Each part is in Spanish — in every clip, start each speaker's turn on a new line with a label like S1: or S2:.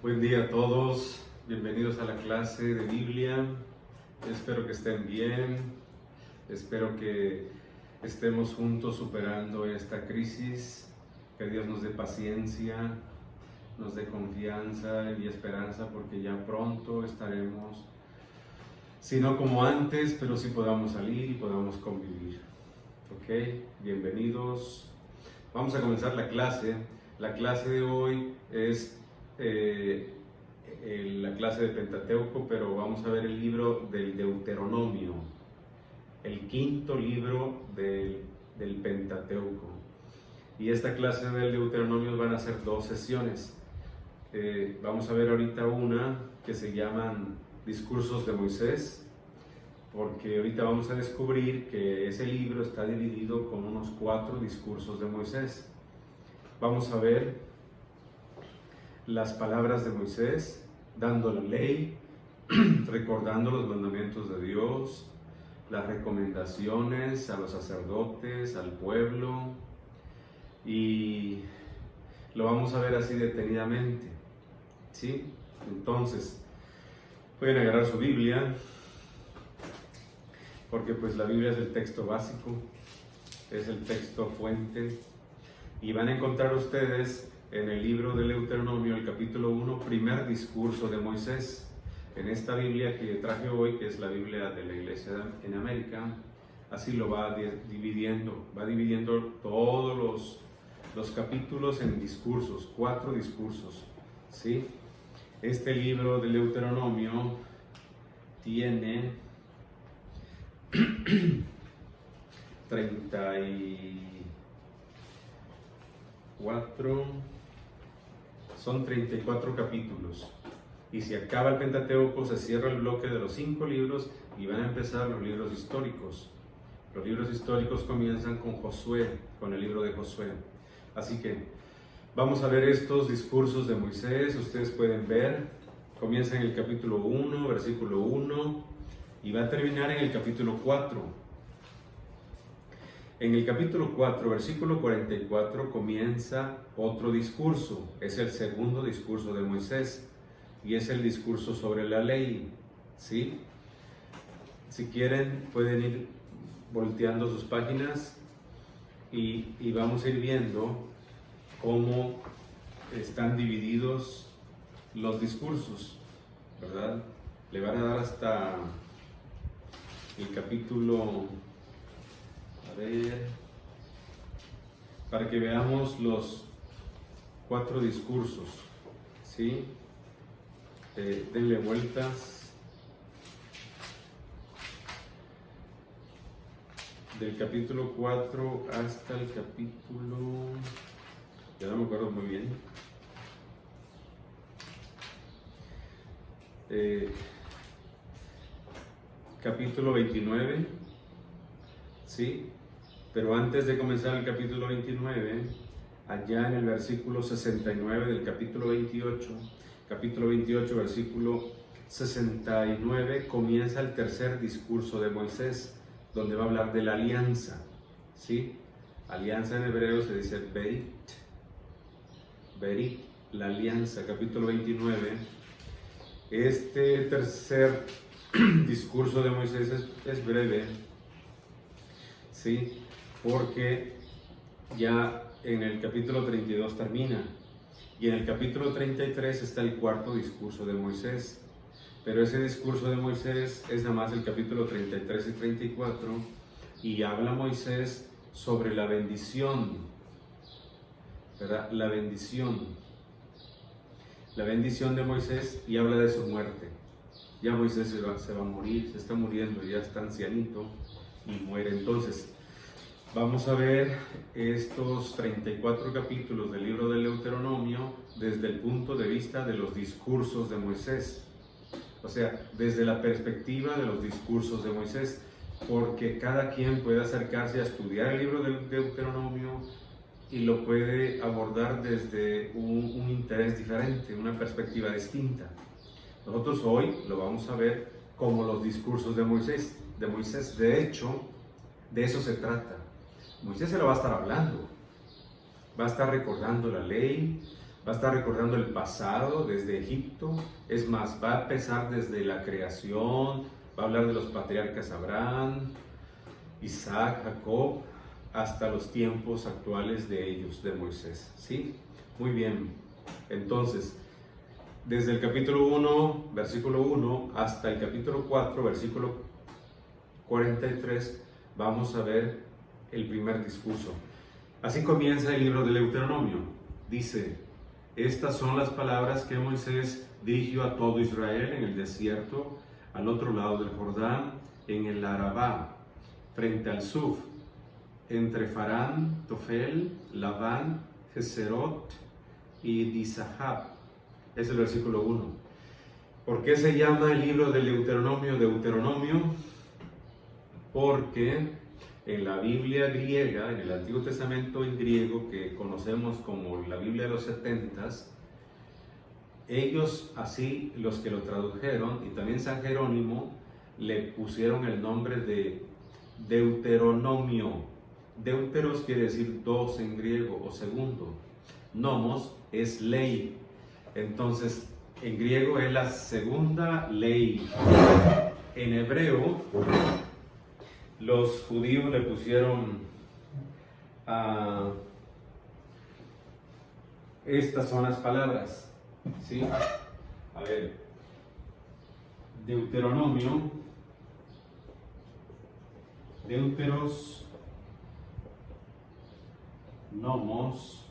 S1: Buen día a todos, bienvenidos a la clase de Biblia. Espero que estén bien, espero que estemos juntos superando esta crisis, que Dios nos dé paciencia, nos dé confianza y esperanza, porque ya pronto estaremos, si no como antes, pero sí podamos salir y podamos convivir. Ok, bienvenidos. Vamos a comenzar la clase. La clase de hoy es la clase de Pentateuco, pero vamos a ver el libro del Deuteronomio, el quinto libro del Pentateuco. Y esta clase del Deuteronomio van a ser dos sesiones. Vamos a ver ahorita una que se llaman Discursos de Moisés, porque ahorita vamos a descubrir que ese libro está dividido con unos 4 discursos de Moisés. Vamos a ver las palabras de Moisés, dando la ley, recordando los mandamientos de Dios, las recomendaciones a los sacerdotes, al pueblo, y lo vamos a ver así detenidamente, ¿sí? Entonces, pueden agarrar su Biblia, porque pues la Biblia es el texto básico, es el texto fuente, y van a encontrar ustedes en el libro del Deuteronomio, el capítulo 1, primer discurso de Moisés. En esta Biblia que traje hoy, que es la Biblia de la Iglesia en América, así lo va dividiendo todos los capítulos en discursos, 4 discursos, ¿sí? Este libro del Deuteronomio tiene 34 capítulos, y si acaba el Pentateuco se cierra el bloque de los 5 libros y van a empezar los libros históricos. Los libros históricos comienzan con Josué, con el libro de Josué. Así que vamos a ver estos discursos de Moisés. Ustedes pueden ver, comienza en el capítulo 1, versículo 1, y va a terminar en el capítulo 4. En el capítulo 4, versículo 44, comienza otro discurso. Es el segundo discurso de Moisés y es el discurso sobre la ley, ¿sí? Si quieren, pueden ir volteando sus páginas y vamos a ir viendo cómo están divididos los discursos, ¿verdad? Le van a dar hasta el capítulo... para que veamos los 4 discursos, ¿sí? Denle vueltas del capítulo 4 hasta el capítulo, ya no me acuerdo muy bien, capítulo 29, ¿sí? Pero antes de comenzar el capítulo 29, allá en el versículo 69 del capítulo 28, versículo 69, comienza el tercer discurso de Moisés, donde va a hablar de la alianza, ¿sí? Alianza en hebreo se dice Berit, la alianza, capítulo 29. Este tercer discurso de Moisés es breve, ¿sí? Porque ya en el capítulo 32 termina, y en el capítulo 33 está el cuarto discurso de Moisés, pero ese discurso de Moisés es nada más el capítulo 33 y 34, y habla Moisés sobre la bendición, ¿verdad? La bendición de Moisés, y habla de su muerte. Ya Moisés se va a morir, se está muriendo, ya está ancianito y muere. Entonces vamos a ver estos 34 capítulos del libro del Deuteronomio desde el punto de vista de los discursos de Moisés, o sea, desde la perspectiva de los discursos de Moisés, porque cada quien puede acercarse a estudiar el libro del Deuteronomio y lo puede abordar desde un interés diferente, una perspectiva distinta. Nosotros hoy lo vamos a ver como los discursos de Moisés. De hecho, de eso se trata. Moisés se lo va a estar hablando, va a estar recordando la ley, Va a estar recordando el pasado desde Egipto. Es más, va a empezar desde la creación, va a hablar de los patriarcas Abraham, Isaac, Jacob, hasta los tiempos actuales de ellos, de Moisés. ¿Sí? Muy bien. Entonces, desde el capítulo 1, versículo 1, hasta el capítulo 4, versículo 43, vamos a ver el primer discurso. Así comienza el libro del Deuteronomio. Dice: estas son las palabras que Moisés dirigió a todo Israel en el desierto, al otro lado del Jordán, en el Arabá, frente al Suf, entre Farán, Tofel, Labán, Geserot y Disahab. Es el versículo 1. ¿Por qué se llama el libro del Deuteronomio Deuteronomio? Porque en la Biblia griega, en el Antiguo Testamento en griego, que conocemos como la Biblia de los 70, ellos, así los que lo tradujeron, y también San Jerónimo, le pusieron el nombre de Deuteronomio. Deuteros quiere decir dos en griego, o segundo. Nomos es ley. Entonces, en griego es la segunda ley. En hebreo, los judíos le pusieron estas son las palabras, ¿sí? A ver, Deuteronomio, Deuteros, Nomos.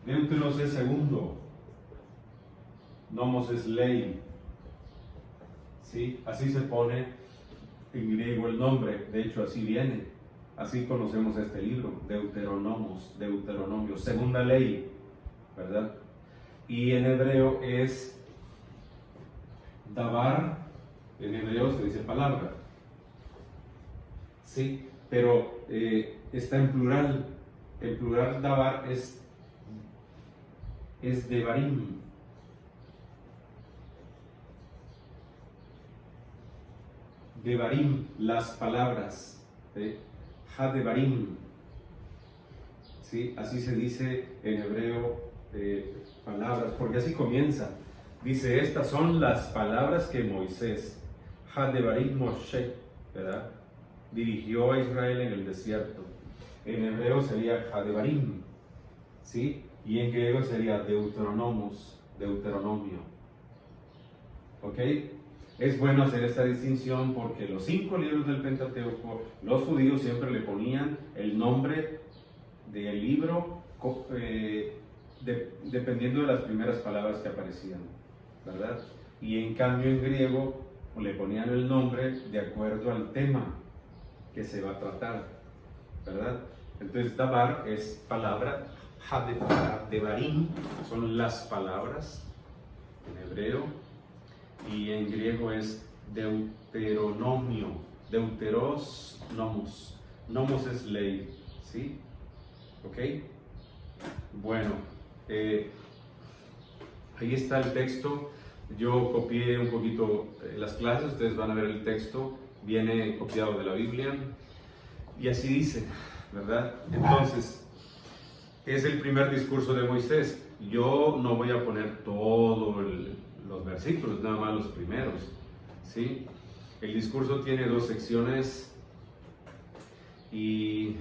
S1: Deuteros es segundo, Nomos es ley, ¿sí? Así se pone en griego el nombre, de hecho así viene, así conocemos este libro, Deuteronomos, Deuteronomio, segunda ley, ¿verdad? Y en hebreo es davar, en hebreo se dice palabra, sí, pero está en plural davar es devarim. Devarim, las palabras, Hadevarim, ¿sí? Así se dice en hebreo palabras, porque así comienza. Dice: estas son las palabras que Moisés, Hadevarim Moshe, ¿verdad?, dirigió a Israel en el desierto. En hebreo sería Hadevarim, ¿sí? Y en griego sería Deuteronomos, Deuteronomio. ¿Ok? Es bueno hacer esta distinción porque los 5 libros del Pentateuco, los judíos siempre le ponían el nombre del libro dependiendo de las primeras palabras que aparecían, ¿verdad? Y en cambio en griego le ponían el nombre de acuerdo al tema que se va a tratar, ¿verdad? Entonces davar es palabra, devarim son las palabras en hebreo, y en griego es Deuteronomio, Deuteros, Nomos. Nomos es ley, ¿sí? ¿Ok? Bueno, ahí está el texto. Yo copié un poquito las clases, ustedes van a ver el texto, viene copiado de la Biblia, y así dice, ¿verdad? Entonces, es el primer discurso de Moisés. Yo no voy a poner todos los versículos, nada más los primeros, ¿sí? El discurso tiene 2 secciones y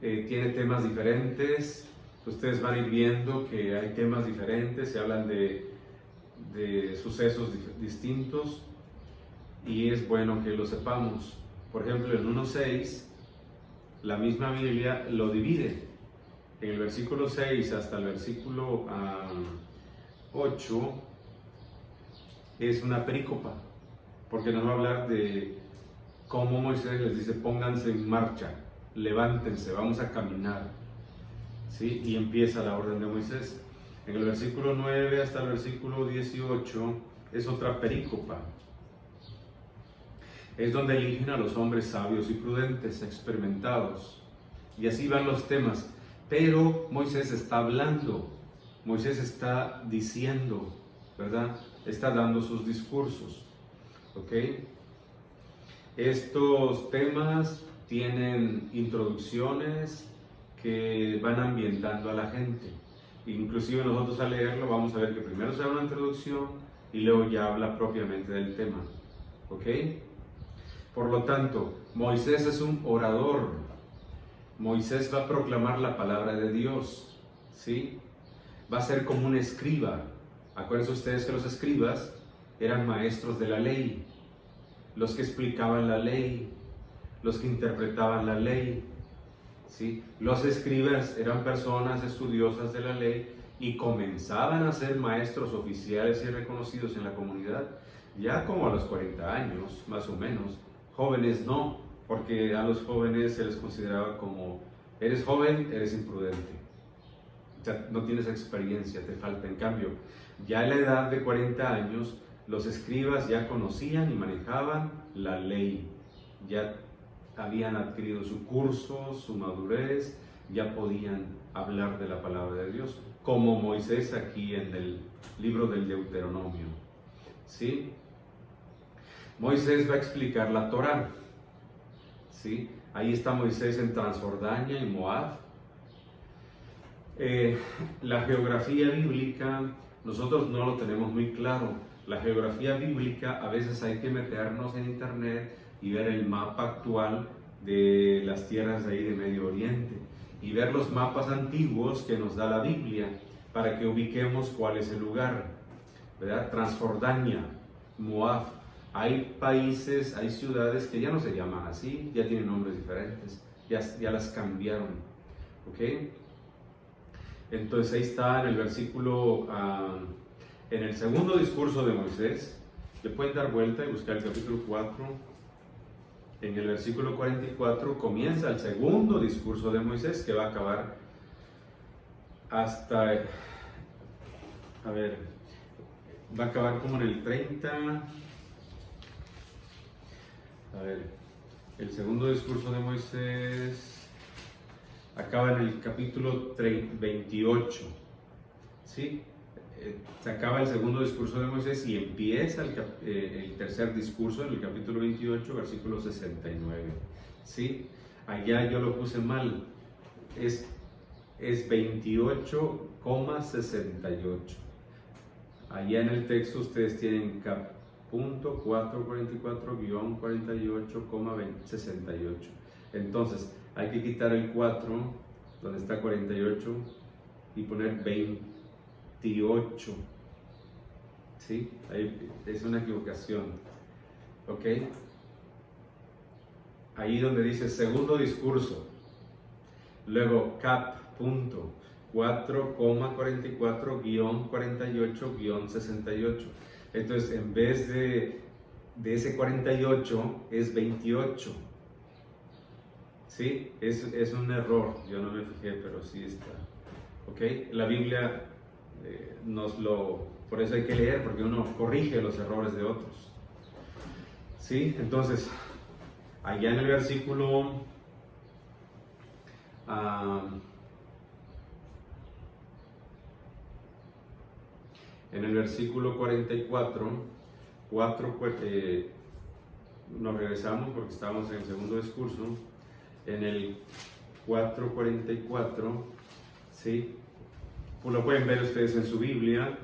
S1: tiene temas diferentes. Ustedes van a ir viendo que hay temas diferentes, se hablan de sucesos distintos, y es bueno que lo sepamos. Por ejemplo, en 1.6, la misma Biblia lo divide. En el versículo 6 hasta el versículo 8 es una perícopa, porque nos va a hablar de cómo Moisés les dice: pónganse en marcha, levántense, vamos a caminar, ¿sí? Y empieza la orden de Moisés. En el versículo 9 hasta el versículo 18 es otra perícopa. Es donde eligen a los hombres sabios y prudentes, experimentados. Y así van los temas. Pero Moisés está hablando, Moisés está diciendo, ¿verdad? Está dando sus discursos, ¿ok? Estos temas tienen introducciones que van ambientando a la gente. Inclusive nosotros al leerlo vamos a ver que primero se da una introducción y luego ya habla propiamente del tema. ¿Ok? Por lo tanto, Moisés es un orador. Moisés va a proclamar la palabra de Dios. ¿Sí? Va a ser como un escriba. Acuérdense ustedes que los escribas eran maestros de la ley, los que explicaban la ley, los que interpretaban la ley. ¿Sí? Los escribas eran personas estudiosas de la ley y comenzaban a ser maestros oficiales y reconocidos en la comunidad ya como a los 40 años, más o menos. Jóvenes no, porque a los jóvenes se les consideraba como, eres joven, eres imprudente, o sea, no tienes experiencia, te falta. En cambio, ya a la edad de 40 años, los escribas ya conocían y manejaban la ley, ya habían adquirido su curso, su madurez, ya podían hablar de la palabra de Dios, como Moisés aquí en el libro del Deuteronomio. ¿Sí? Moisés va a explicar la Torá. ¿Sí? Ahí está Moisés en Transjordania, en Moab. La geografía bíblica, nosotros no lo tenemos muy claro. La geografía bíblica, a veces hay que meternos en internet y ver el mapa actual de las tierras de ahí de Medio Oriente y ver los mapas antiguos que nos da la Biblia para que ubiquemos cuál es el lugar, ¿verdad? Transjordania, Moab. Hay países, hay ciudades que ya no se llaman así, ya tienen nombres diferentes, ya las cambiaron. ¿Ok? Entonces ahí está en el versículo, en el segundo discurso de Moisés. Le pueden dar vuelta y buscar el capítulo 4. En el versículo 44 comienza el segundo discurso de Moisés, que va a acabar hasta, va a acabar como en el 30. El segundo discurso de Moisés acaba en el capítulo 28. ¿Sí? Se acaba el segundo discurso de Moisés y empieza el tercer discurso en el capítulo 28, versículo 69. ¿Sí? Allá yo lo puse mal. Es 28,68. Allá en el texto ustedes tienen punto 444-48,68. Entonces hay que quitar el 4 donde está 48 y poner 28. ¿Sí? Ahí es una equivocación. ¿Ok? Ahí donde dice segundo discurso, luego punto 4,44-48-68. Entonces, en vez de ese 48, es 28. ¿Sí? Es un error, yo no me fijé, pero sí está. ¿Ok? La Biblia por eso hay que leer, porque uno corrige los errores de otros. ¿Sí? Entonces, allá en el versículo... en el versículo 44, nos regresamos porque estábamos en el segundo discurso. En el 4:44, ¿sí? Pues lo pueden ver ustedes en su Biblia.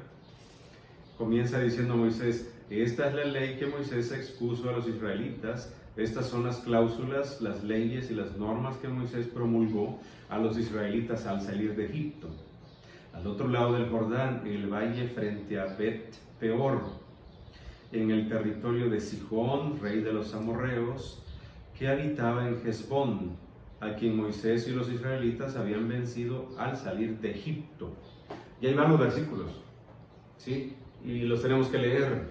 S1: Comienza diciendo Moisés: esta es la ley que Moisés expuso a los israelitas. Estas son las cláusulas, las leyes y las normas que Moisés promulgó a los israelitas al salir de Egipto. Al otro lado del Jordán, en el valle frente a Bet Peor, en el territorio de Sihón, rey de los amorreos, que habitaba en Hesbón, a quien Moisés y los israelitas habían vencido al salir de Egipto. Y ahí van los versículos, ¿sí? Y los tenemos que leer.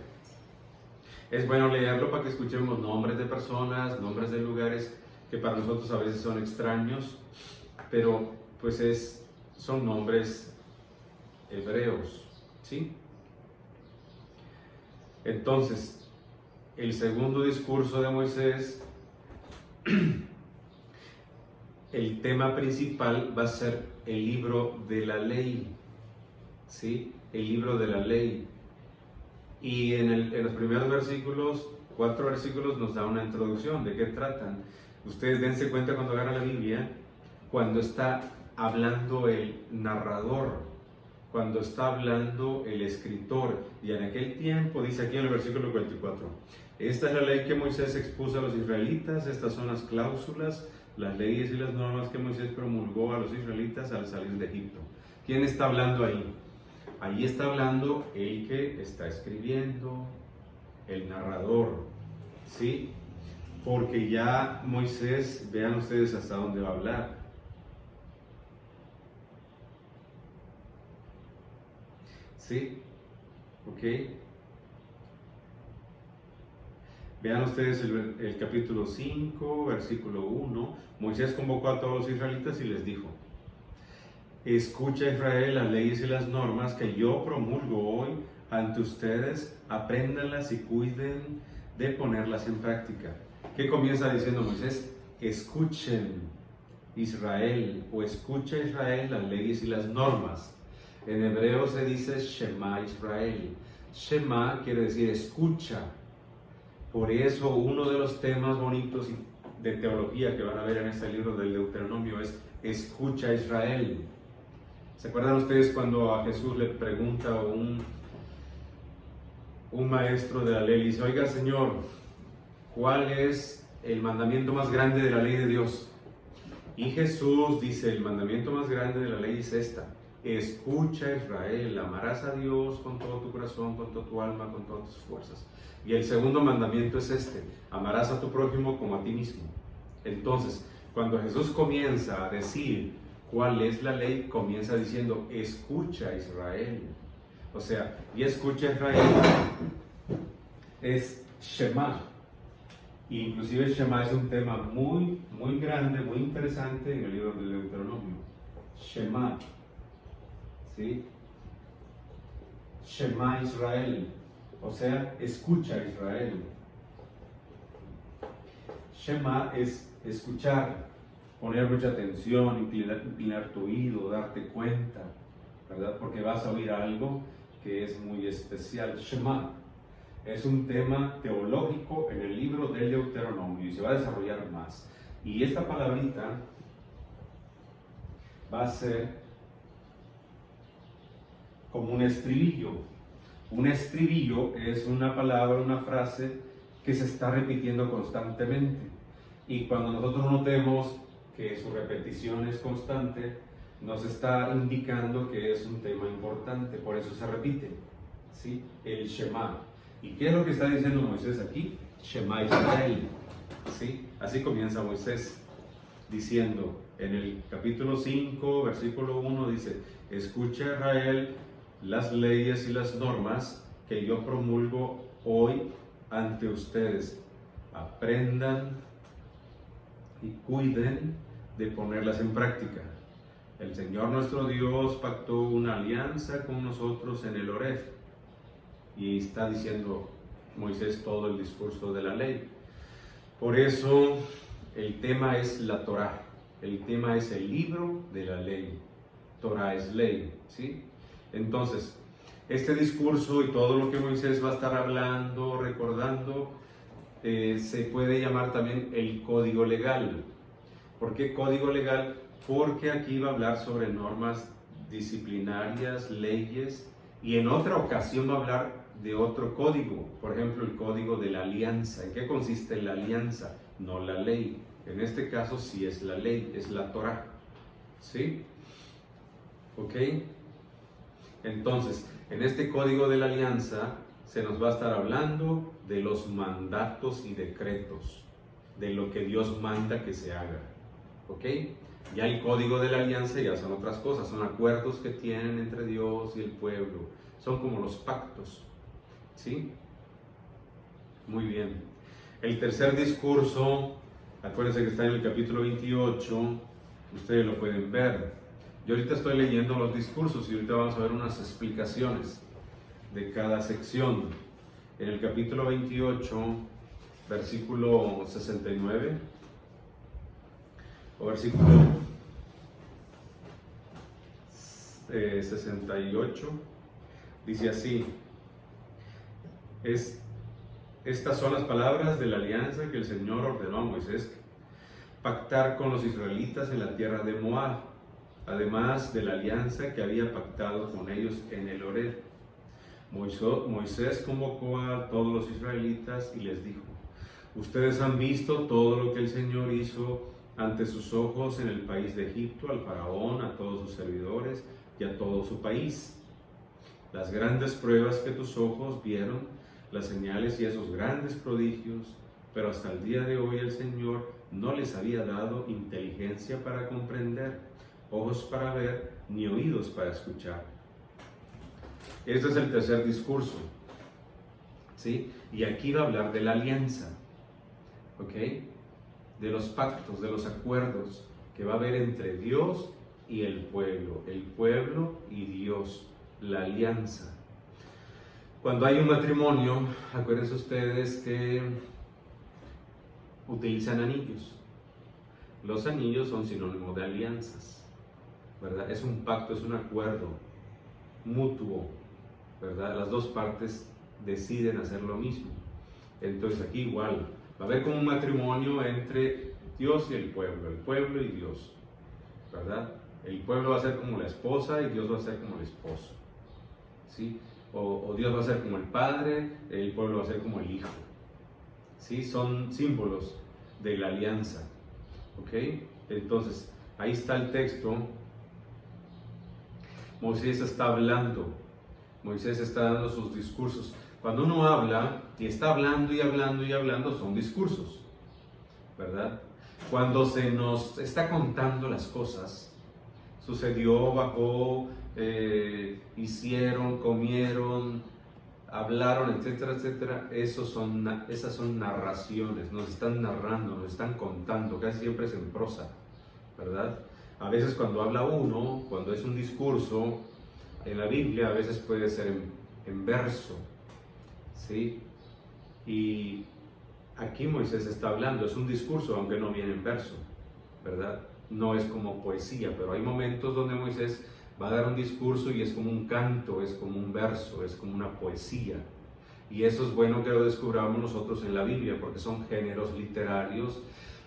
S1: Es bueno leerlo para que escuchemos nombres de personas, nombres de lugares que para nosotros a veces son extraños, pero pues son nombres hebreos, ¿sí? Entonces, el segundo discurso de Moisés, el tema principal va a ser el libro de la ley, ¿sí? El libro de la ley. Y en los primeros versículos, 4 versículos, nos da una introducción de qué tratan. Ustedes dense cuenta cuando agarran la Biblia, cuando está hablando el narrador, cuando está hablando el escritor. Y en aquel tiempo, dice aquí en el versículo 44, esta es la ley que Moisés expuso a los israelitas, estas son las cláusulas, las leyes y las normas que Moisés promulgó a los israelitas al salir de Egipto. ¿Quién está hablando ahí? Ahí está hablando el que está escribiendo, el narrador, ¿sí? Porque ya Moisés, vean ustedes hasta dónde va a hablar. ¿Sí? ¿Ok? Vean ustedes el capítulo 5, versículo 1. Moisés convocó a todos los israelitas y les dijo: escucha, Israel, las leyes y las normas que yo promulgo hoy ante ustedes, apréndanlas y cuiden de ponerlas en práctica. ¿Qué comienza diciendo Moisés? Escuchen, Israel, o escucha, Israel, las leyes y las normas. En hebreo se dice Shema Israel. Shema quiere decir escucha. Por eso uno de los temas bonitos de teología que van a ver en este libro del Deuteronomio es escucha, Israel. ¿Se acuerdan ustedes cuando a Jesús le pregunta un maestro de la ley, dice: oiga, Señor, ¿cuál es el mandamiento más grande de la ley de Dios? Y Jesús dice: el mandamiento más grande de la ley es esta: escucha, Israel, amarás a Dios con todo tu corazón, con toda tu alma, con todas tus fuerzas. Y el segundo mandamiento es este: amarás a tu prójimo como a ti mismo. Entonces, cuando Jesús comienza a decir cuál es la ley, comienza diciendo: escucha, Israel. O sea, y escucha, Israel es Shema. Y inclusive Shema es un tema muy, muy grande, muy interesante en el libro del Deuteronomio. Shema. ¿Sí? Shema Israel. O sea, escucha, Israel. Shema es escuchar, poner mucha atención, inclinar tu oído, darte cuenta, ¿verdad? Porque vas a oír algo que es muy especial. Shema es un tema teológico en el libro del Deuteronomio y se va a desarrollar más. Y esta palabrita va a ser como un estribillo. Un estribillo es una palabra, una frase que se está repitiendo constantemente. Y cuando nosotros notemos que su repetición es constante, nos está indicando que es un tema importante, por eso se repite, ¿sí? El Shema. ¿Y qué es lo que está diciendo Moisés aquí? Shema Israel, ¿sí? Así comienza Moisés diciendo en el capítulo 5, versículo 1, dice: escucha, Israel, las leyes y las normas que yo promulgo hoy ante ustedes. Aprendan y cuiden de ponerlas en práctica. El Señor nuestro Dios pactó una alianza con nosotros en el Horeb. Y está diciendo Moisés todo el discurso de la ley. Por eso el tema es la Torá. El tema es el libro de la ley. Torá es ley, ¿sí? Entonces, este discurso y todo lo que Moisés va a estar hablando, recordando, se puede llamar también el código legal. ¿Por qué código legal? Porque aquí va a hablar sobre normas disciplinarias, leyes, y en otra ocasión va a hablar de otro código, por ejemplo el código de la alianza. ¿En qué consiste la alianza? No la ley. En este caso sí es la ley, es la Torá. ¿Sí? ¿Ok? Entonces, en este código de la alianza se nos va a estar hablando de los mandatos y decretos, de lo que Dios manda que se haga. ¿Ok? Ya el código de la alianza ya son otras cosas, son acuerdos que tienen entre Dios y el pueblo, son como los pactos. ¿Sí? Muy bien. El tercer discurso, acuérdense que está en el capítulo 28, ustedes lo pueden ver. Yo ahorita estoy leyendo los discursos y ahorita vamos a ver unas explicaciones de cada sección. En el capítulo 28, versículo 69, o versículo 68, dice así: estas son las palabras de la alianza que el Señor ordenó a Moisés pactar con los israelitas en la tierra de Moab, además de la alianza que había pactado con ellos en el Horeb. Moisés convocó a todos los israelitas y les dijo: ustedes han visto todo lo que el Señor hizo ante sus ojos en el país de Egipto, al faraón, a todos sus servidores y a todo su país. Las grandes pruebas que tus ojos vieron, las señales y esos grandes prodigios, pero hasta el día de hoy el Señor no les había dado inteligencia para comprender, ojos para ver, ni oídos para escuchar. Este es el tercer discurso, ¿sí? Y aquí va a hablar de la alianza, ¿ok? De los pactos, de los acuerdos que va a haber entre Dios y el pueblo y Dios, la alianza. Cuando hay un matrimonio, acuérdense ustedes que utilizan anillos. Los anillos son sinónimo de alianzas, ¿verdad? Es un pacto, es un acuerdo mutuo, ¿verdad? Las dos partes deciden hacer lo mismo. Entonces aquí igual, va a haber como un matrimonio entre Dios y el pueblo y Dios, ¿verdad? El pueblo va a ser como la esposa y Dios va a ser como el esposo, ¿sí? O Dios va a ser como el padre, el pueblo va a ser como el hijo, ¿sí? Son símbolos de la alianza, ¿ok? Entonces, ahí está el texto. Moisés está hablando, Moisés está dando sus discursos. Cuando uno habla y está hablando y hablando y hablando, son discursos, ¿verdad? Cuando se nos está contando las cosas, sucedió, bajó, hicieron, comieron, hablaron, etcétera, etcétera, esas son narraciones, nos están narrando, nos están contando, casi siempre es en prosa, ¿verdad? A veces cuando habla uno, cuando es un discurso, en la Biblia a veces puede ser en verso, ¿sí? Y aquí Moisés está hablando, es un discurso, aunque no viene en verso, ¿verdad? No es como poesía, pero hay momentos donde Moisés va a dar un discurso y es como un canto, es como un verso, es como una poesía. Y eso es bueno que lo descubramos nosotros en la Biblia, porque son géneros literarios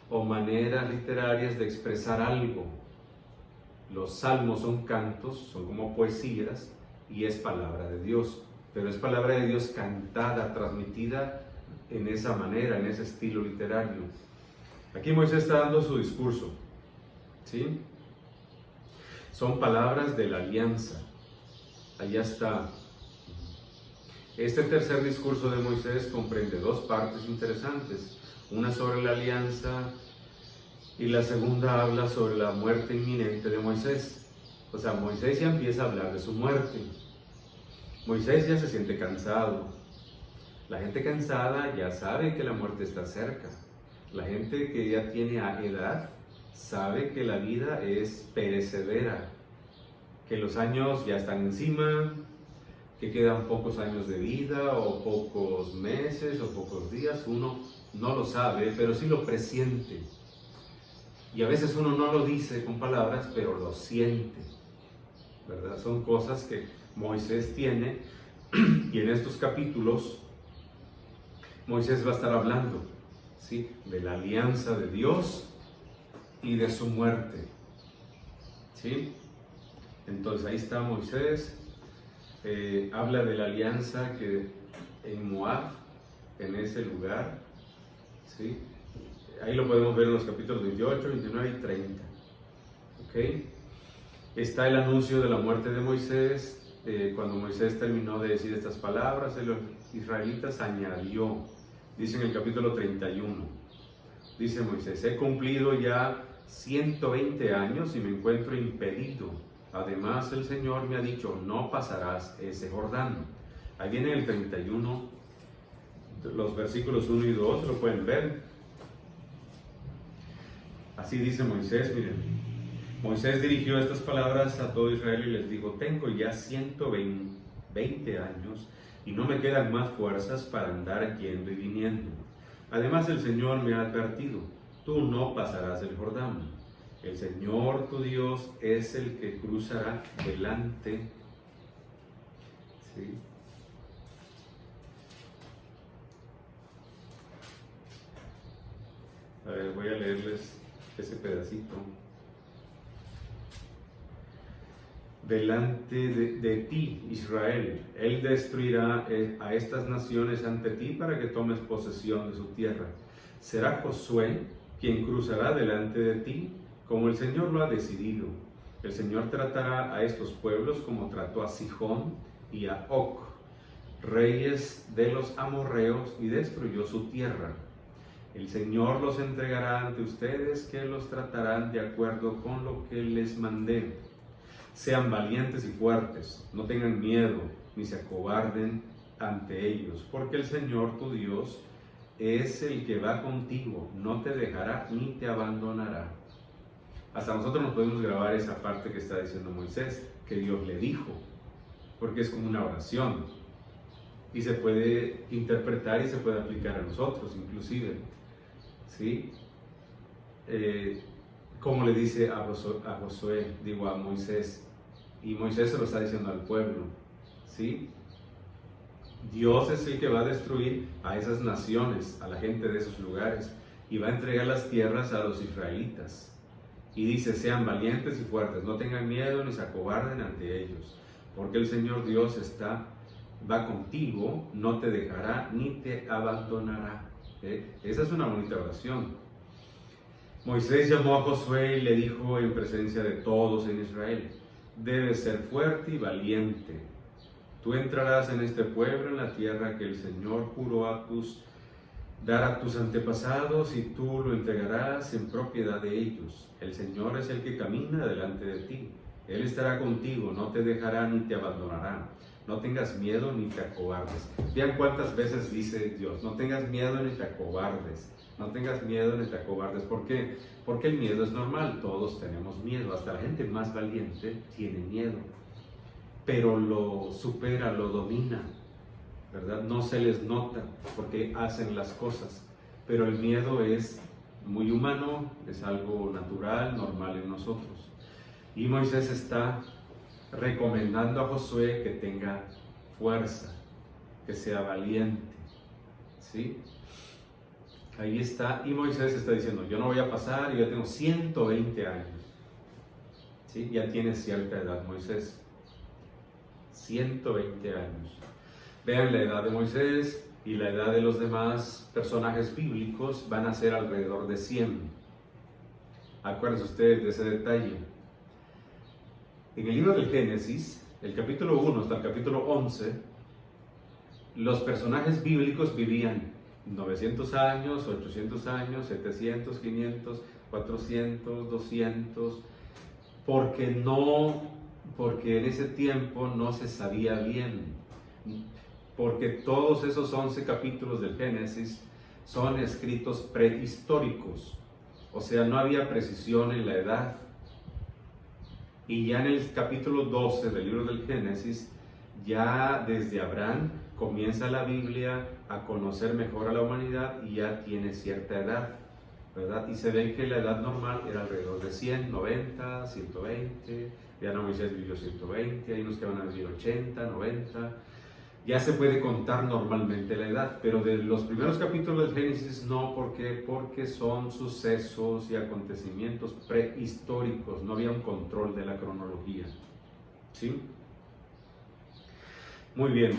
S1: o maneras literarias de expresar algo. Los salmos son cantos, son como poesías, y es palabra de Dios, pero es palabra de Dios cantada, transmitida en esa manera, en ese estilo literario. Aquí Moisés está dando su discurso, ¿sí? Son palabras de la alianza. Allá está. Este tercer discurso de Moisés comprende dos partes interesantes, una sobre la alianza y la segunda habla sobre la muerte inminente de Moisés. O sea, Moisés ya empieza a hablar de su muerte. Moisés ya se siente cansado. La gente cansada ya sabe que la muerte está cerca. La gente que ya tiene edad sabe que la vida es perecedera, que los años ya están encima, que quedan pocos años de vida o pocos meses o pocos días. Uno no lo sabe, pero sí lo presiente. Y a veces uno no lo dice con palabras, pero lo siente, ¿verdad? Son cosas que Moisés tiene, y en estos capítulos Moisés va a estar hablando, ¿sí?, de la alianza de Dios y de su muerte, ¿sí? Entonces ahí está Moisés, habla de la alianza que en Moab, en ese lugar, ¿sí? Ahí lo podemos ver en los capítulos 28, 29 y 30, ¿ok? Está el anuncio de la muerte de Moisés. Cuando Moisés terminó de decir estas palabras, los israelitas añadió, dice en el capítulo 31, dice Moisés: he cumplido ya 120 años y me encuentro impedido. Además el Señor me ha dicho, no pasarás ese Jordán. Ahí viene el 31, los versículos 1 y 2, lo pueden ver. Así dice Moisés, miren. Moisés dirigió estas palabras a todo Israel y les dijo: tengo ya 120 años y no me quedan más fuerzas para andar yendo y viniendo. Además el Señor me ha advertido, tú no pasarás el Jordán. El Señor tu Dios es el que cruzará delante. ¿Sí? A ver, voy a leerles ese pedacito. delante de ti, Israel. Él destruirá a estas naciones ante ti para que tomes posesión de su tierra. Será Josué quien cruzará delante de ti, como el Señor lo ha decidido. El Señor tratará a estos pueblos como trató a Sihón y a Og, reyes de los amorreos, y destruyó su tierra. El Señor los entregará ante ustedes, que los tratarán de acuerdo con lo que les mandé. Sean valientes y fuertes, no tengan miedo, ni se acobarden ante ellos, porque el Señor tu Dios es el que va contigo, no te dejará ni te abandonará. Hasta nosotros nos podemos grabar esa parte que está diciendo Moisés, que Dios le dijo, porque es como una oración, y se puede interpretar y se puede aplicar a nosotros, inclusive, ¿sí? Como le dice a Josué, digo a Moisés, y Moisés se lo está diciendo al pueblo, ¿sí? Dios es el que va a destruir a esas naciones, a la gente de esos lugares, y va a entregar las tierras a los israelitas. Y dice, sean valientes y fuertes, no tengan miedo ni se acobarden ante ellos, porque el Señor Dios va contigo, no te dejará ni te abandonará. Esa es una bonita oración. Moisés llamó a Josué y le dijo en presencia de todos en Israel, debes ser fuerte y valiente. Tú entrarás en este pueblo, en la tierra que el Señor juró dar a tus antepasados, y tú lo entregarás en propiedad de ellos. El Señor es el que camina delante de ti. Él estará contigo, no te dejará ni te abandonará. No tengas miedo ni te acobardes. Vean cuántas veces dice Dios, no tengas miedo ni te acobardes. No tengas miedo ni te acobardes. ¿Por qué? Porque el miedo es normal, todos tenemos miedo. Hasta la gente más valiente tiene miedo. Pero lo supera, lo domina, ¿verdad? No se les nota porque hacen las cosas. Pero el miedo es muy humano, es algo natural, normal en nosotros. Y Moisés está recomendando a Josué que tenga fuerza, que sea valiente, ¿sí? Ahí está, y Moisés está diciendo, yo no voy a pasar, yo ya tengo 120 años, ¿sí? Ya tiene cierta edad Moisés, 120 años. Vean la edad de Moisés y la edad de los demás personajes bíblicos van a ser alrededor de 100. Acuérdense ustedes de ese detalle. En el libro del Génesis, el capítulo 1 hasta el capítulo 11, los personajes bíblicos vivían 900 años, 800 años, 700, 500, 400, 200, porque en ese tiempo no se sabía bien, porque todos esos 11 capítulos del Génesis son escritos prehistóricos, o sea, no había precisión en la edad. Y ya en el capítulo 12 del libro del Génesis, ya desde Abraham comienza la Biblia a conocer mejor a la humanidad y ya tiene cierta edad, ¿verdad? Y se ve que la edad normal era alrededor de 100, 90, 120, ya no, Moisés vivió 120, hay unos que van a vivir 80, 90, ya se puede contar normalmente la edad, pero de los primeros capítulos del Génesis no, porque son sucesos y acontecimientos prehistóricos, no había un control de la cronología, ¿sí? Muy bien,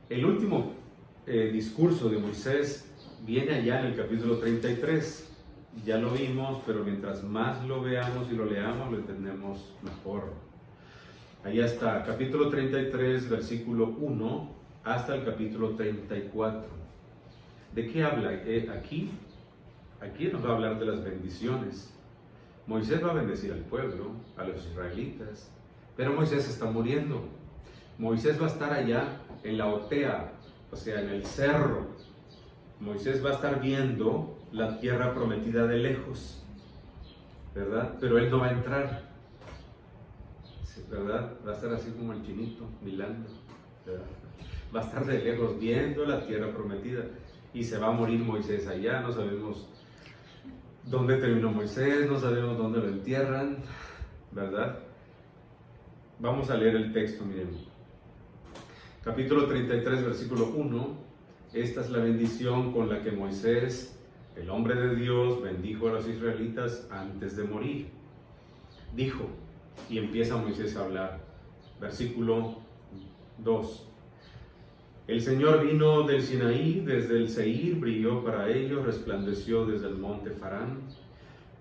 S1: el último discurso de Moisés viene allá en el capítulo 33, ya lo vimos, pero mientras más lo veamos y lo leamos, lo entendemos mejor. Allá está, capítulo 33, versículo 1 hasta el capítulo 34. ¿De qué habla? Aquí nos va a hablar de las bendiciones. Moisés va a bendecir al pueblo, a los israelitas, pero Moisés está muriendo. Moisés va a estar allá en la Otea, o sea, en el cerro. Moisés va a estar viendo la tierra prometida de lejos, ¿verdad? Pero él no va a entrar, ¿verdad? Va a estar así como el chinito, mirando, ¿verdad? Va a estar de lejos viendo la tierra prometida y se va a morir Moisés allá. No sabemos dónde terminó Moisés, no sabemos dónde lo entierran, ¿verdad? Vamos a leer el texto, miren. Capítulo 33, versículo 1. Esta es la bendición con la que Moisés, el hombre de Dios, bendijo a los israelitas antes de morir. Dijo, y empieza Moisés a hablar: Versículo 2. El Señor vino del Sinaí, desde el Seir, brilló para ellos, resplandeció desde el monte Farán.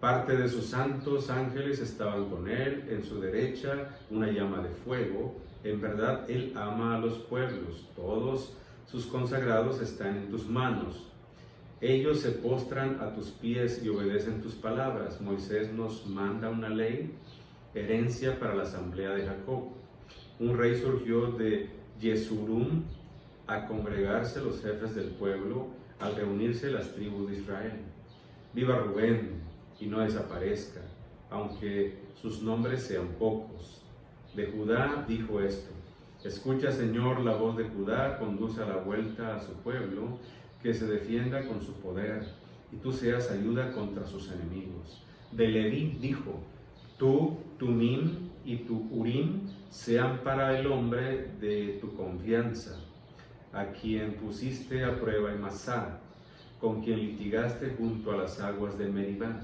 S1: Parte de sus santos ángeles estaban con él, en su derecha una llama de fuego. En verdad, él ama a los pueblos, todos sus consagrados están en tus manos. Ellos se postran a tus pies y obedecen tus palabras. Moisés nos manda una ley, herencia para la asamblea de Jacob. Un rey surgió de Yesurún a congregarse los jefes del pueblo, al reunirse las tribus de Israel. Viva Rubén y no desaparezca, aunque sus nombres sean pocos. De Judá dijo esto: escucha, Señor, la voz de Judá, conduce a la vuelta a su pueblo, que se defienda con su poder, y tú seas ayuda contra sus enemigos. De Leví dijo: tú, Tumim y tu Urim sean para el hombre de tu confianza, a quien pusiste a prueba en Masá, con quien litigaste junto a las aguas de Meribá.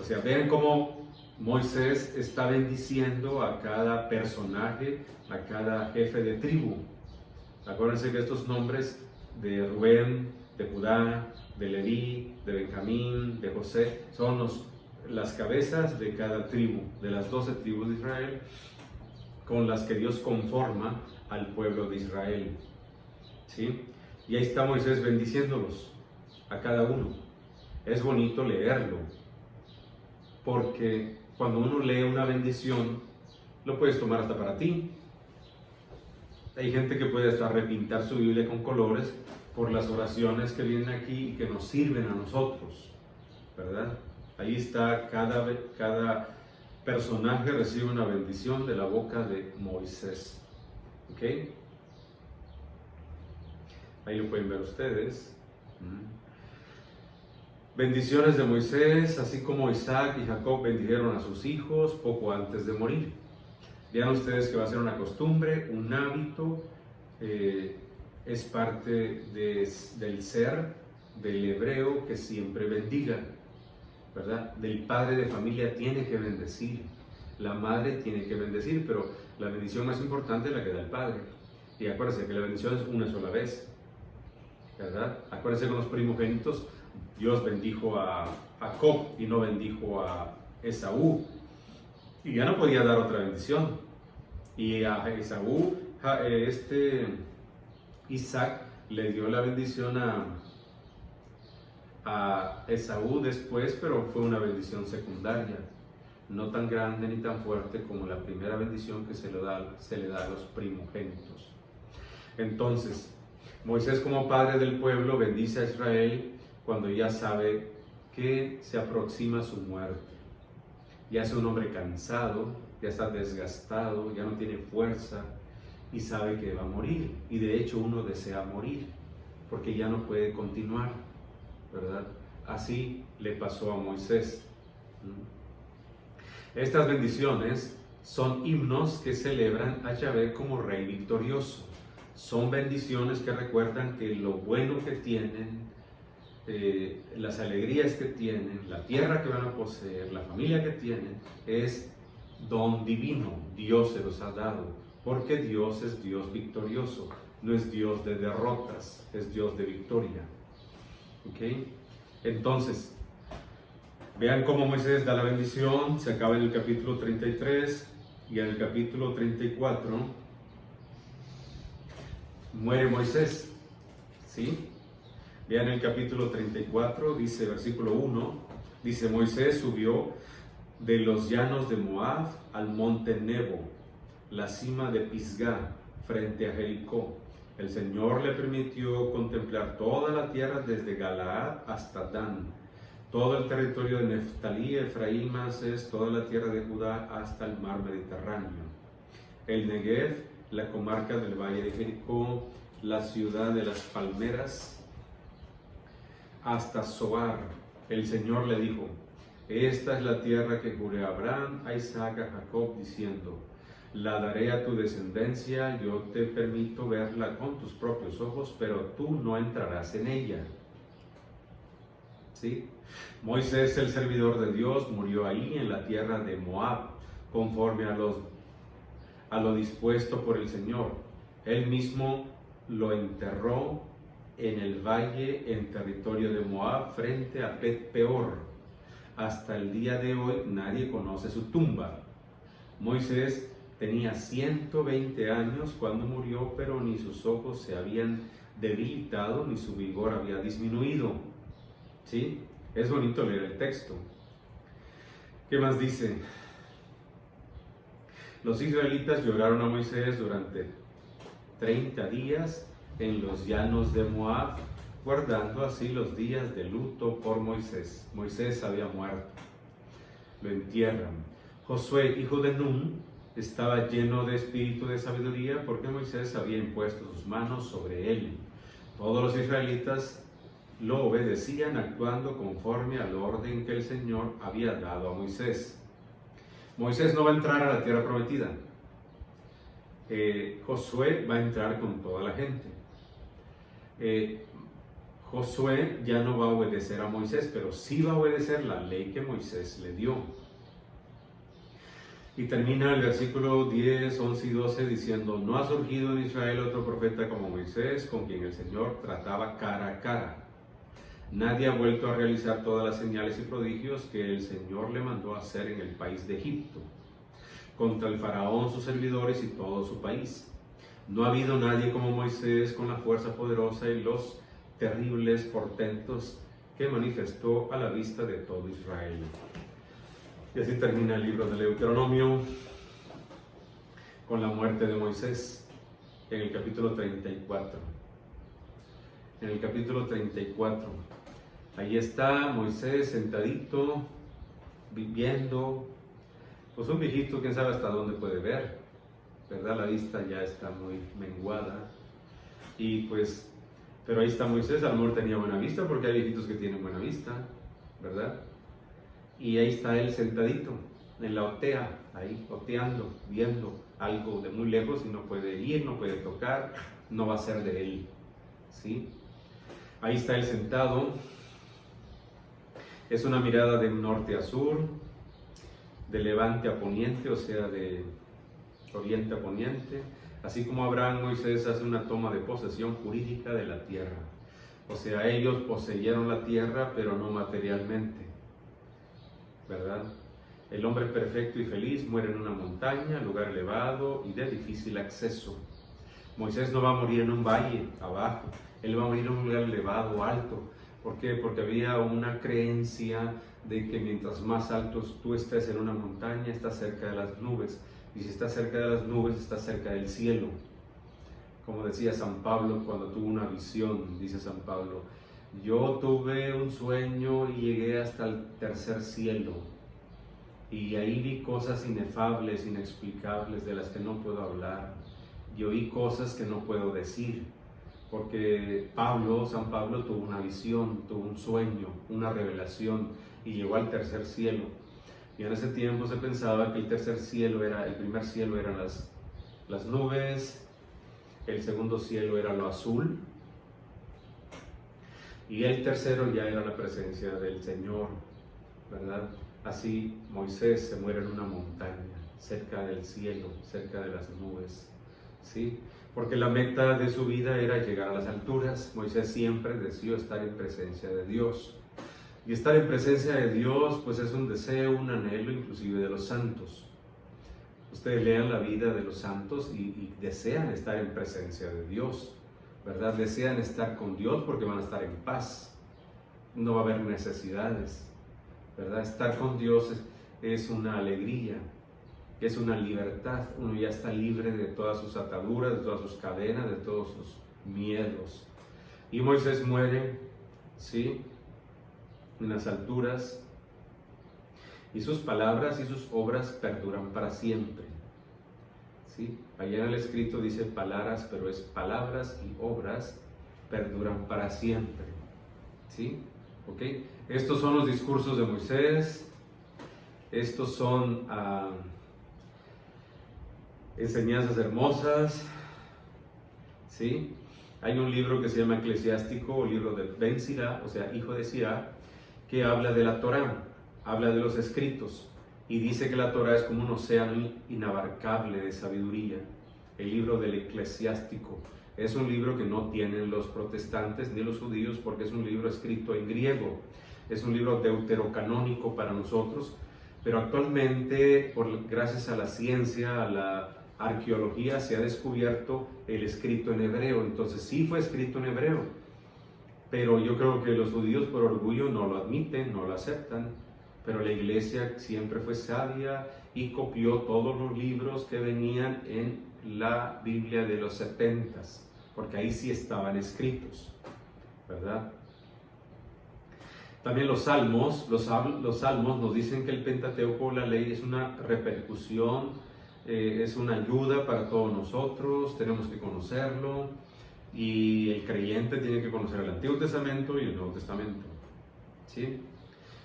S1: O sea, vean cómo Moisés está bendiciendo a cada personaje, a cada jefe de tribu. Acuérdense que estos nombres de Rubén, de Judá, de Leví, de Benjamín, de José, son las cabezas de cada tribu, de las 12 tribus de Israel, con las que Dios conforma al pueblo de Israel. ¿Sí? Y ahí está Moisés bendiciéndolos a cada uno. Es bonito leerlo, porque cuando uno lee una bendición, lo puedes tomar hasta para ti. Hay gente que puede hasta repintar su Biblia con colores por las oraciones que vienen aquí y que nos sirven a nosotros, ¿verdad? Ahí está, cada personaje recibe una bendición de la boca de Moisés. ¿Ok? Ahí lo pueden ver ustedes. Bendiciones de Moisés, así como Isaac y Jacob bendijeron a sus hijos poco antes de morir. Vean ustedes que va a ser una costumbre, un hábito, es parte del ser del hebreo que siempre bendiga, ¿verdad? Del padre de familia tiene que bendecir, la madre tiene que bendecir, pero la bendición más importante es la que da el padre. Y acuérdense que la bendición es una sola vez, ¿verdad? Acuérdense con los primogénitos, Dios bendijo a Jacob y no bendijo a Esaú. Y ya no podía dar otra bendición. Y a Esaú, Isaac le dio la bendición a Esaú después, pero fue una bendición secundaria, no tan grande ni tan fuerte como la primera bendición que se le da a los primogénitos. Entonces, Moisés, como padre del pueblo, bendice a Israel cuando ya sabe que se aproxima su muerte. Ya es un hombre cansado, ya está desgastado, ya no tiene fuerza y sabe que va a morir. Y de hecho uno desea morir porque ya no puede continuar, ¿verdad? Así le pasó a Moisés. Estas bendiciones son himnos que celebran a Yahvé como rey victorioso. Son bendiciones que recuerdan que lo bueno que tienen, las alegrías que tienen, la tierra que van a poseer, la familia que tienen, es don divino. Dios se los ha dado, porque Dios es Dios victorioso, no es Dios de derrotas, es Dios de victoria. ¿Ok? Entonces, vean cómo Moisés da la bendición. Se acaba en el capítulo 33 y en el capítulo 34 muere Moisés, ¿sí? Vean el capítulo 34, dice versículo 1, dice: Moisés subió de los llanos de Moab al monte Nebo, la cima de Pisgá, frente a Jericó. El Señor le permitió contemplar toda la tierra desde Galaad hasta Dan, todo el territorio de Neftalí, Efraín, Manasés, toda la tierra de Judá hasta el mar Mediterráneo, el Negev, la comarca del valle de Jericó, la ciudad de las palmeras, hasta Zoar. El Señor le dijo: esta es la tierra que juré a Abraham, a Isaac, a Jacob, diciendo: la daré a tu descendencia, yo te permito verla con tus propios ojos, pero tú no entrarás en ella. ¿Sí? Moisés, el servidor de Dios, murió ahí en la tierra de Moab, conforme a a lo dispuesto por el Señor. Él mismo lo enterró en el valle en territorio de Moab frente a Bet Peor. Hasta el día de hoy nadie conoce su tumba. Moisés tenía 120 años cuando murió, pero ni sus ojos se habían debilitado ni su vigor había disminuido. ¿Sí? Es bonito leer el texto. ¿Qué más dice? Los israelitas lloraron a Moisés durante 30 días en los llanos de Moab, guardando así los días de luto por Moisés. Moisés había muerto. Lo entierran. Josué, hijo de Nun, estaba lleno de espíritu de sabiduría porque Moisés había impuesto sus manos sobre él. Todos los israelitas lo obedecían actuando conforme al orden que el Señor había dado a Moisés. Moisés no va a entrar a la tierra prometida. Josué va a entrar con toda la gente. Josué ya no va a obedecer a Moisés, pero sí va a obedecer la ley que Moisés le dio. Y termina el versículo 10, 11 y 12 diciendo: no ha surgido en Israel otro profeta como Moisés, con quien el Señor trataba cara a cara. Nadie ha vuelto a realizar todas las señales y prodigios que el Señor le mandó hacer en el país de Egipto, contra el faraón, sus servidores y todo su país. No ha habido nadie como Moisés con la fuerza poderosa y los terribles portentos que manifestó a la vista de todo Israel. Y así termina el libro del Deuteronomio con la muerte de Moisés en el capítulo 34. En el capítulo 34, ahí está Moisés sentadito, viviendo, pues un viejito, quién sabe hasta dónde puede ver, ¿verdad? La vista ya está muy menguada. Y pues, pero ahí está Moisés, a lo mejor tenía buena vista, porque hay viejitos que tienen buena vista, ¿verdad? Y ahí está él sentadito, en la otea, ahí oteando, viendo algo de muy lejos y no puede ir, no puede tocar, no va a ser de él, ¿sí? Ahí está él sentado. Es una mirada de norte a sur, de levante a poniente, o sea, de oriente a poniente. Así como Abraham, Moisés hace una toma de posesión jurídica de la tierra. O sea, ellos poseyeron la tierra, pero no materialmente, ¿verdad? El hombre perfecto y feliz muere en una montaña, lugar elevado y de difícil acceso. Moisés no va a morir en un valle abajo, él va a morir en un lugar elevado, alto. ¿Por qué? Porque había una creencia de que mientras más altos tú estés en una montaña, estás cerca de las nubes. Y si estás cerca de las nubes, estás cerca del cielo. Como decía San Pablo cuando tuvo una visión, dice San Pablo: yo tuve un sueño y llegué hasta el tercer cielo. Y ahí vi cosas inefables, inexplicables, de las que no puedo hablar. Y oí cosas que no puedo decir. Porque San Pablo tuvo una visión, tuvo un sueño, una revelación y llegó al tercer cielo. Y en ese tiempo se pensaba que el primer cielo eran las nubes, el segundo cielo era lo azul y el tercero ya era la presencia del Señor, ¿verdad? Así Moisés se muere en una montaña, cerca del cielo, cerca de las nubes, ¿sí? Porque la meta de su vida era llegar a las alturas. Moisés siempre deseó estar en presencia de Dios. Y estar en presencia de Dios, pues es un deseo, un anhelo inclusive de los santos. Ustedes lean la vida de los santos y desean estar en presencia de Dios, ¿verdad? Desean estar con Dios porque van a estar en paz. No va a haber necesidades, ¿verdad? Estar con Dios es una alegría. Es una libertad, uno ya está libre de todas sus ataduras, de todas sus cadenas, de todos sus miedos. Y Moisés muere, ¿sí?, en las alturas, y sus palabras y sus obras perduran para siempre, ¿sí? Allá en el escrito dice palabras, pero es palabras y obras perduran para siempre, ¿sí? ¿Ok? Estos son los discursos de Moisés, estos son enseñanzas hermosas, ¿sí? Hay un libro que se llama Eclesiástico, o libro de Ben Sirá, o sea, hijo de Sirá, que habla de la Torá, habla de los escritos, y dice que la Torá es como un océano inabarcable de sabiduría. El libro del Eclesiástico es un libro que no tienen los protestantes ni los judíos porque es un libro escrito en griego. Es un libro deuterocanónico para nosotros, pero actualmente, gracias a la ciencia, a la arqueología, se ha descubierto el escrito en hebreo. Entonces sí fue escrito en hebreo, pero yo creo que los judíos por orgullo no lo admiten, no lo aceptan. Pero la iglesia siempre fue sabia y copió todos los libros que venían en la Biblia de los 70, porque ahí sí estaban escritos, ¿verdad? También los salmos nos dicen que el Pentateuco, la ley, es una repercusión, es una ayuda para todos nosotros, tenemos que conocerlo, y el creyente tiene que conocer el Antiguo Testamento y el Nuevo Testamento, ¿sí?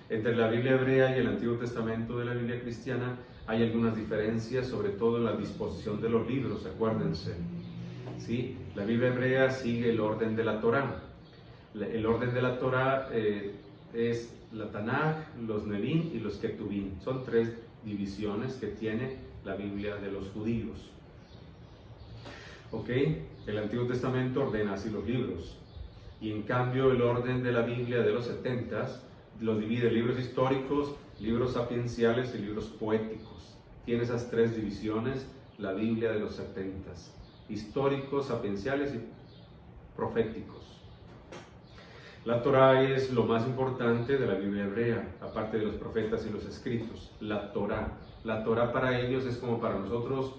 S1: Entre la Biblia hebrea y el Antiguo Testamento de la Biblia cristiana hay algunas diferencias, sobre todo en la disposición de los libros, acuérdense. ¿Sí? La Biblia hebrea sigue el orden de la Torá. El orden de la Torá es la Tanaj, los Nevim y los Ketuvim. Son 3 divisiones que tiene la Biblia de los judíos. ¿Ok? El Antiguo Testamento ordena así los libros. Y en cambio el orden de la Biblia de los 70 lo divide en libros históricos, libros sapienciales y libros poéticos. Tiene esas 3 divisiones la Biblia de los 70: históricos, sapienciales y proféticos. La Torá es lo más importante de la Biblia hebrea, aparte de los profetas y los escritos. La Torá. La Torá para ellos es como para nosotros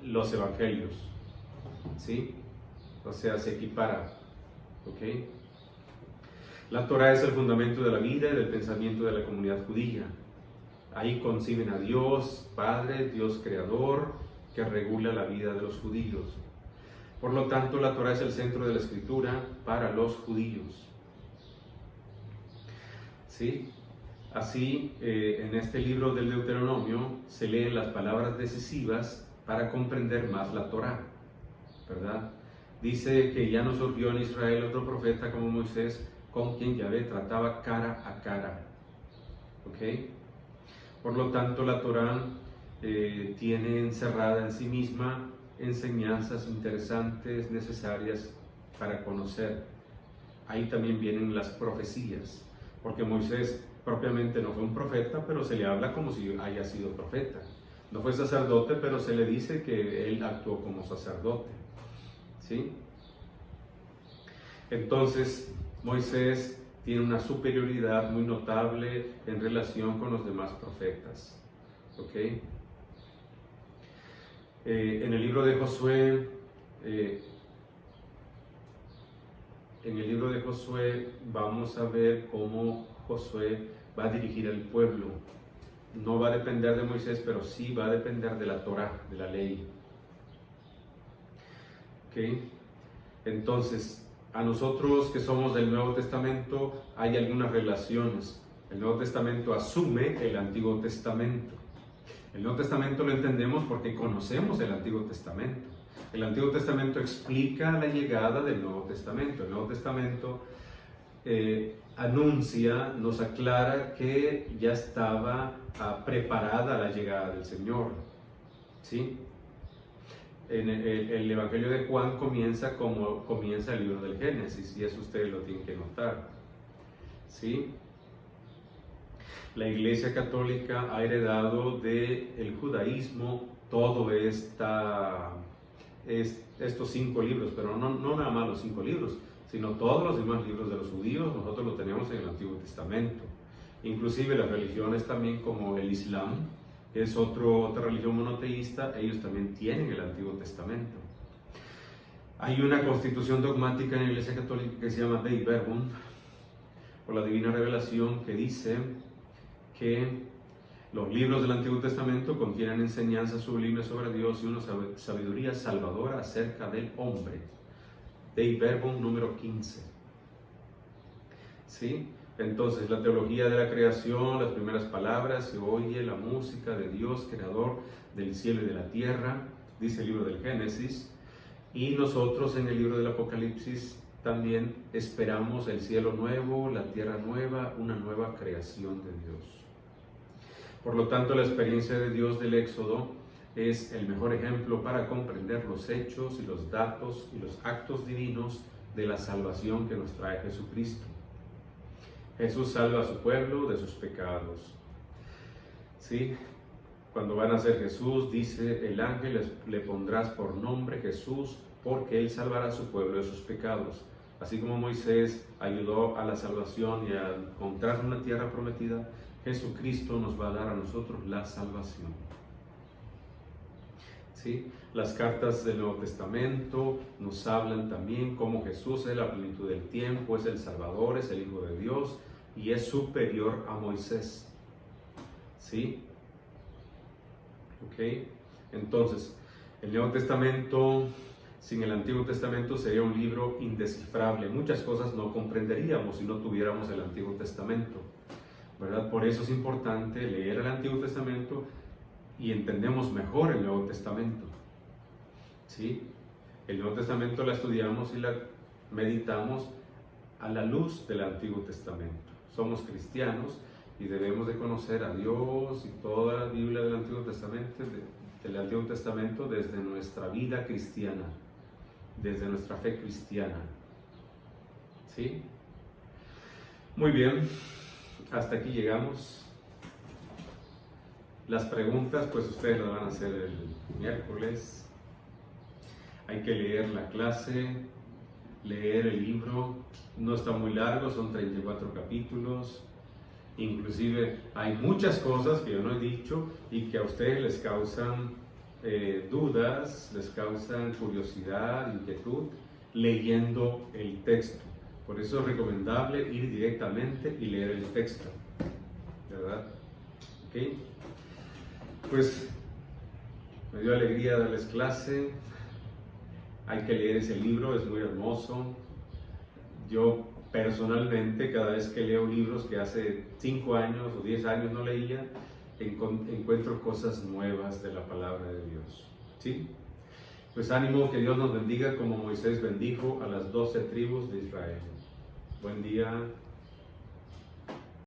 S1: los evangelios, ¿sí? O sea, se equipara, ¿ok? La Torá es el fundamento de la vida y del pensamiento de la comunidad judía. Ahí conciben a Dios Padre, Dios Creador, que regula la vida de los judíos. Por lo tanto, la Torá es el centro de la Escritura para los judíos. ¿Sí? Así, en este libro del Deuteronomio se leen las palabras decisivas para comprender más la Torá, ¿verdad? Dice que ya no surgió en Israel otro profeta como Moisés, con quien Yahvé trataba cara a cara. ¿Ok? Por lo tanto, la Torá tiene encerrada en sí misma enseñanzas interesantes, necesarias para conocer. Ahí también vienen las profecías, porque Moisés propiamente no fue un profeta, pero se le habla como si haya sido profeta. No fue sacerdote, pero se le dice que él actuó como sacerdote. ¿Sí? Entonces, Moisés tiene una superioridad muy notable en relación con los demás profetas. ¿Ok? En el libro de Josué, vamos a ver cómo Josué va a dirigir al pueblo. No va a depender de Moisés, pero sí va a depender de la Torá, de la ley. ¿Ok? Entonces, a nosotros que somos del Nuevo Testamento hay algunas relaciones. El Nuevo Testamento asume el Antiguo Testamento. El Nuevo Testamento lo entendemos porque conocemos el Antiguo Testamento. El Antiguo Testamento explica la llegada del Nuevo Testamento. El Nuevo Testamento anuncia, nos aclara que ya estaba preparada la llegada del Señor. ¿Sí? El Evangelio de Juan comienza como comienza el libro del Génesis, y eso ustedes lo tienen que notar. ¿Sí? La Iglesia Católica ha heredado del judaísmo todo estos 5 libros, pero no nada más los 5 libros, sino todos los demás libros de los judíos. Nosotros lo tenemos en el Antiguo Testamento. Inclusive las religiones también, como el Islam, que es otra religión monoteísta, ellos también tienen el Antiguo Testamento. Hay una constitución dogmática en la Iglesia Católica que se llama Dei Verbum, por la divina revelación, que dice que los libros del Antiguo Testamento contienen enseñanzas sublimes sobre Dios y una sabiduría salvadora acerca del hombre. Dei Verbum número 15. ¿Sí? Entonces, la teología de la creación, las primeras palabras, se oye la música de Dios, creador del cielo y de la tierra, dice el libro del Génesis, y nosotros en el libro del Apocalipsis también esperamos el cielo nuevo, la tierra nueva, una nueva creación de Dios. Por lo tanto, la experiencia de Dios del Éxodo es el mejor ejemplo para comprender los hechos y los datos y los actos divinos de la salvación que nos trae Jesucristo. Jesús salva a su pueblo de sus pecados. ¿Sí? Cuando van a ser Jesús, dice el ángel, le pondrás por nombre Jesús, porque él salvará a su pueblo de sus pecados. Así como Moisés ayudó a la salvación y a encontrar una tierra prometida, Jesucristo nos va a dar a nosotros la salvación. ¿Sí? Las cartas del Nuevo Testamento nos hablan también cómo Jesús es la plenitud del tiempo, es el Salvador, es el Hijo de Dios y es superior a Moisés. ¿Sí? ¿Ok? Entonces, el Nuevo Testamento sin el Antiguo Testamento sería un libro indescifrable. Muchas cosas no comprenderíamos si no tuviéramos el Antiguo Testamento, ¿verdad? Por eso es importante leer el Antiguo Testamento y entendemos mejor el Nuevo Testamento. ¿Sí? El Nuevo Testamento la estudiamos y la meditamos a la luz del Antiguo Testamento. Somos cristianos y debemos de conocer a Dios y toda la Biblia del Antiguo Testamento desde nuestra vida cristiana, desde nuestra fe cristiana. ¿Sí? Muy bien, hasta aquí llegamos. Las preguntas, pues ustedes las van a hacer el miércoles. Hay que leer la clase, leer el libro. No está muy largo, son 34 capítulos. Inclusive hay muchas cosas que yo no he dicho y que a ustedes les causan dudas, les causan curiosidad, inquietud, leyendo el texto. Por eso es recomendable ir directamente y leer el texto, ¿verdad? ¿Ok? Pues me dio alegría darles clase. Hay que leer ese libro, es muy hermoso. Yo personalmente, cada vez que leo libros que hace 5 años o 10 años no leía, encuentro cosas nuevas de la palabra de Dios. ¿Sí? Pues ánimo, que Dios nos bendiga como Moisés bendijo a las 12 tribus de Israel. Buen día.